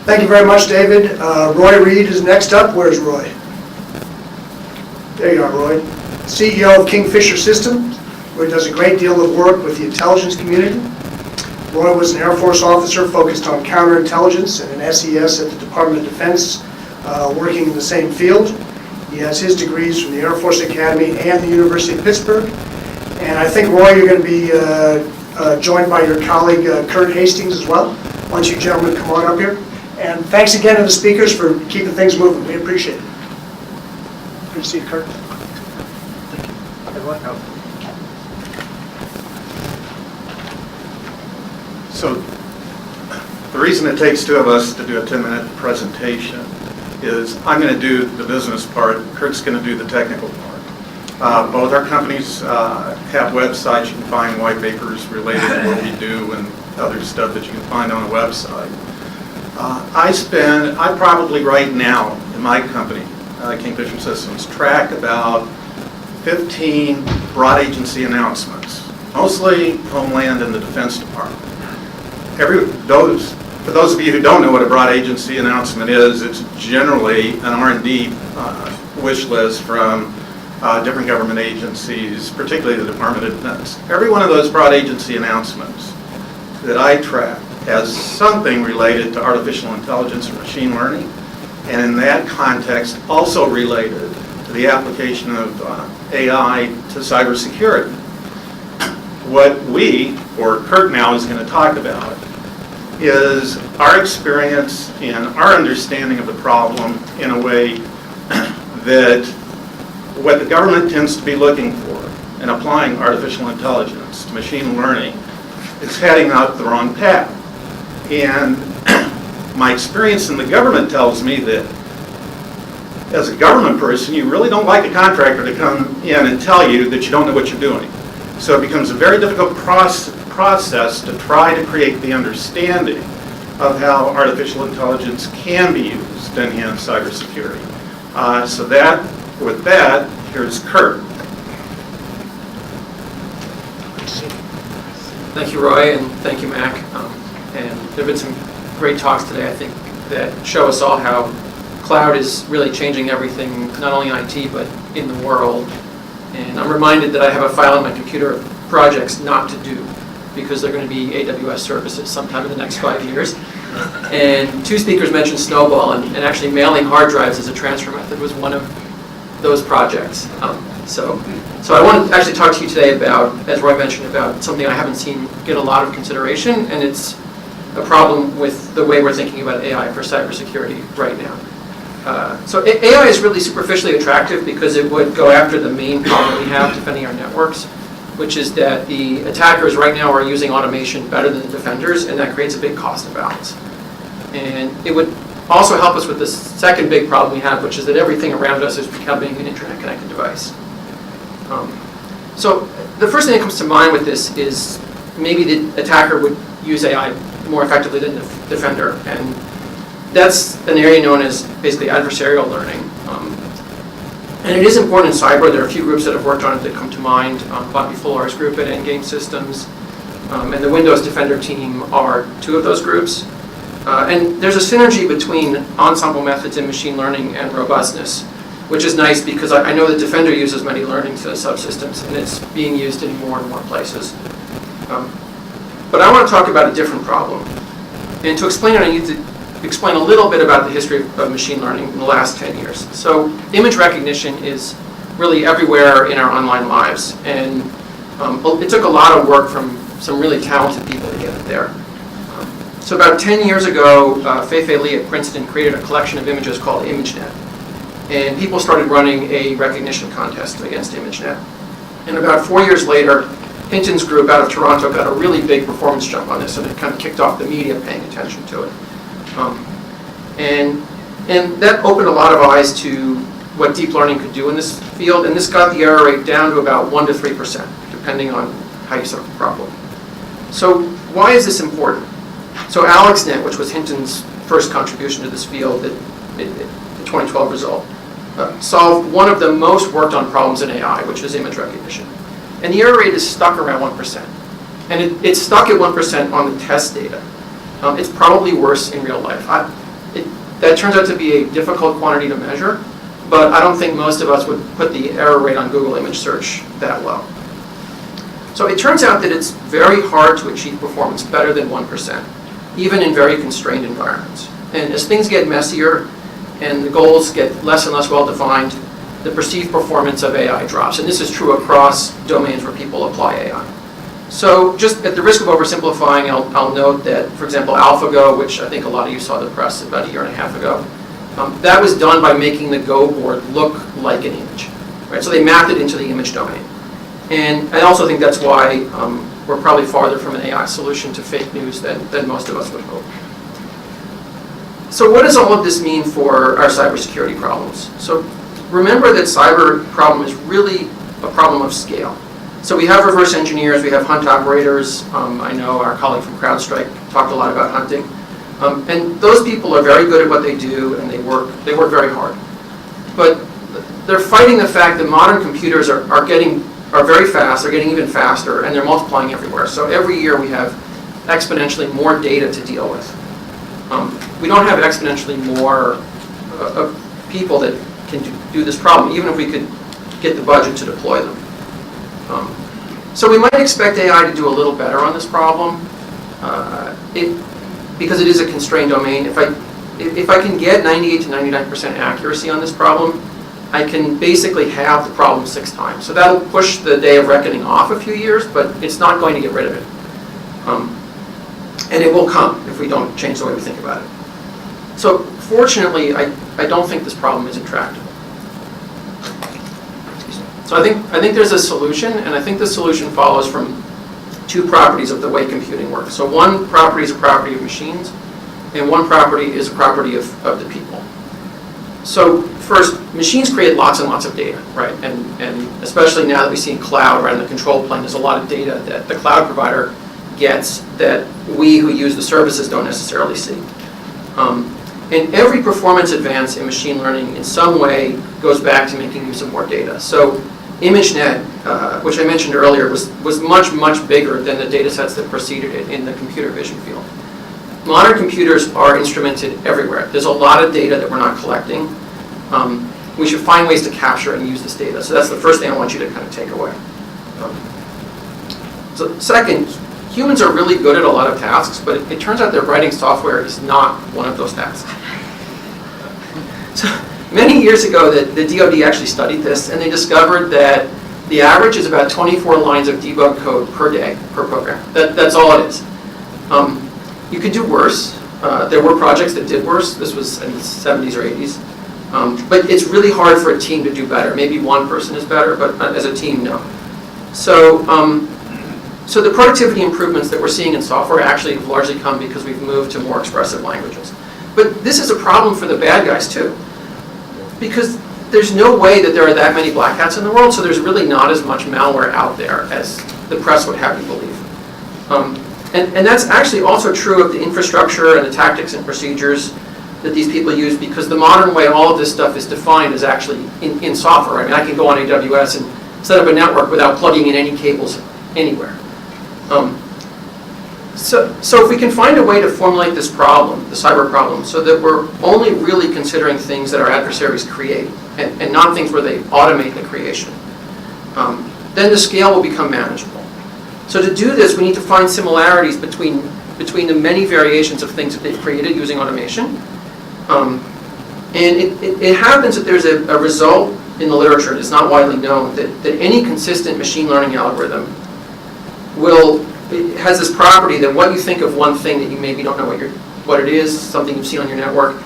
Thank you very much, David. Roy Reed is next up. Where's Roy? There you are, Roy. CEO of Kingfisher Systems, where he does a great deal of work with the intelligence community. Roy was an Air Force officer focused on counterintelligence and an SES at the Department of Defense, working in the same field. He has his degrees from the Air Force Academy and the University of Pittsburgh. And I think, Roy, you're going to be joined by your colleague, Curt Hastings, as well. Why don't you gentlemen come on up here? And thanks again to the speakers for keeping things moving. We appreciate it. Good to see you, Curt. Thank you. Everyone? So the reason it takes two of us to do a 10-minute presentation is I'm going to do the business part, Curt's going to do the technical part. Both our companies have websites. You can find white papers related to what we do and other stuff that you can find on a website. I probably right now in my company, Kingfisher Systems, track about 15 broad agency announcements, mostly Homeland and the Defense Department. For those of you who don't know what a broad agency announcement is, it's generally an R&D wish list from different government agencies, particularly the Department of Defense. Every one of those broad agency announcements that I track has something related to artificial intelligence or machine learning, and in that context also related to the application of AI to cybersecurity. What we, or Curt now, is going to talk about is our experience and our understanding of the problem in a way that what the government tends to be looking for in applying artificial intelligence to machine learning is heading out the wrong path. And my experience in the government tells me that as a government person, you really don't like a contractor to come in and tell you that you don't know what you're doing. So it becomes a very difficult process to try to create the understanding of how artificial intelligence can be used to enhance cybersecurity. With that, here's Curt. Thank you, Roy, and thank you, Mac. And there have been some great talks today, I think, that show us all how cloud is really changing everything, not only in IT, but in the world. And I'm reminded that I have a file on my computer of projects not to do, because they're going to be AWS services sometime in the next 5 years. And two speakers mentioned Snowball, and actually mailing hard drives as a transfer method was one of those projects. So I want to actually talk to you today about, as Roy mentioned, about something I haven't seen get a lot of consideration, and it's a problem with the way we're thinking about AI for cybersecurity right now. So AI is really superficially attractive because it would go after the main problem we have defending our networks, which is that the attackers right now are using automation better than the defenders, and that creates a big cost imbalance. And it would also help us with the second big problem we have, which is that everything around us is becoming an internet-connected device. So the first thing that comes to mind with this is maybe the attacker would use AI more effectively than the defender, and that's an area known as basically adversarial learning. And it is important in cyber. There are a few groups that have worked on it that come to mind. Bobby Fuller's group at Endgame Systems and the Windows Defender team are two of those groups. And there's a synergy between ensemble methods in machine learning and robustness, which is nice because I know that Defender uses many learning subsystems, and it's being used in more and more places. But I want to talk about a different problem. And to explain it, I need to explain a little bit about the history of machine learning in the last 10 years. So image recognition is really everywhere in our online lives, and it took a lot of work from some really talented people to get it there. So about 10 years ago, Fei-Fei Li at Princeton created a collection of images called ImageNet, and people started running a recognition contest against ImageNet. And about 4 years later, Hinton's group out of Toronto got a really big performance jump on this, and it kind of kicked off the media paying attention to it. And that opened a lot of eyes to what deep learning could do in this field, and this got the error rate down to about 1 to 3%, depending on how you solve the problem. So why is this important? So AlexNet, which was Hinton's first contribution to this field, the 2012 result, solved one of the most worked on problems in AI, which is image recognition. And the error rate is stuck around 1%. And it's stuck at 1% on the test data. It's probably worse in real life. That turns out to be a difficult quantity to measure, but I don't think most of us would put the error rate on Google image search that low. So it turns out that it's very hard to achieve performance better than 1%, even in very constrained environments. And as things get messier and the goals get less and less well-defined, the perceived performance of AI drops. And this is true across domains where people apply AI. So just at the risk of oversimplifying, I'll note that, for example, AlphaGo, which I think a lot of you saw the press about a year and a half ago, that was done by making the Go board look like an image. Right? So they mapped it into the image domain. And I also think that's why we're probably farther from an AI solution to fake news than most of us would hope. So what does all of this mean for our cybersecurity problems? So remember that cyber problem is really a problem of scale. So we have reverse engineers, we have hunt operators. I know our colleague from CrowdStrike talked a lot about hunting. And those people are very good at what they do, and they work very hard. But they're fighting the fact that modern computers are very fast, they're getting even faster, and they're multiplying everywhere. So every year we have exponentially more data to deal with. We don't have exponentially more people that can do this problem, even if we could get the budget to deploy them. So we might expect AI to do a little better on this problem, because it is a constrained domain. If I can get 98 to 99% accuracy on this problem, I can basically have the problem 6 times. So that'll push the day of reckoning off a few years, but it's not going to get rid of it. And it will come if we don't change the way we think about it. So fortunately, I don't think this problem is intractable. So I think there's a solution, and I think the solution follows from 2 properties of the way computing works. So one property is a property of machines, and one property is a property of the people. So first, machines create lots and lots of data, right? And especially now that we see in cloud, right, in the control plane, there's a lot of data that the cloud provider gets that we who use the services don't necessarily see. And every performance advance in machine learning in some way goes back to making use of more data. So ImageNet, which I mentioned earlier, was much, much bigger than the data sets that preceded it in the computer vision field. Modern computers are instrumented everywhere. There's a lot of data that we're not collecting. We should find ways to capture and use this data. So that's the first thing I want you to kind of take away. So second, humans are really good at a lot of tasks, but it turns out that writing software is not one of those tasks. So many years ago, the DoD actually studied this, and they discovered that the average is about 24 lines of debug code per day, per program. That's all it is. You could do worse. There were projects that did worse. This was in the 70s or 80s. But it's really hard for a team to do better. Maybe one person is better, but as a team, no. So the productivity improvements that we're seeing in software actually have largely come because we've moved to more expressive languages. But this is a problem for the bad guys too, because there's no way that there are that many black hats in the world, so there's really not as much malware out there as the press would have you believe. And that's actually also true of the infrastructure and the tactics and procedures that these people use, because the modern way all of this stuff is defined is actually in software. I mean, I can go on AWS and set up a network without plugging in any cables anywhere. So if we can find a way to formulate this problem, the cyber problem, so that we're only really considering things that our adversaries create and not things where they automate the creation, then the scale will become manageable. So to do this, we need to find similarities between the many variations of things that they've created using automation. And it happens that there's a result in the literature, it's not widely known, that any consistent machine learning algorithm has this property that what you think of one thing that you maybe don't know what it is, something you've seen on your network,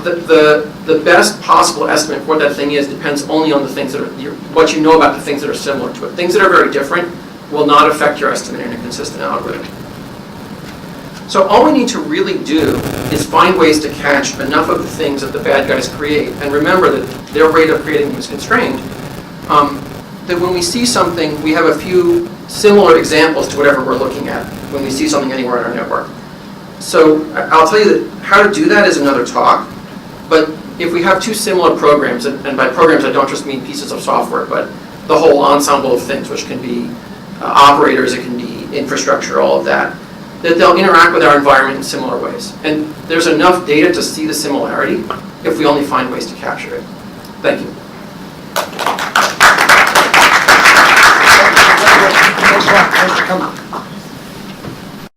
the best possible estimate for what that thing is depends only on the things that are what you know about the things that are similar to it. Things that are very different will not affect your estimate in a consistent algorithm. So all we need to really do is find ways to catch enough of the things that the bad guys create, and remember that their rate of creating them is constrained, that when we see something, we have a few similar examples to whatever we're looking at when we see something anywhere in our network. So I'll tell you that how to do that is another talk, but if we have 2 similar programs, and by programs I don't just mean pieces of software, but the whole ensemble of things, which can be operators, it can be infrastructure, all of that. that they'll interact with our environment in similar ways. And there's enough data to see the similarity if we only find ways to capture it. Thank you. Thanks for coming.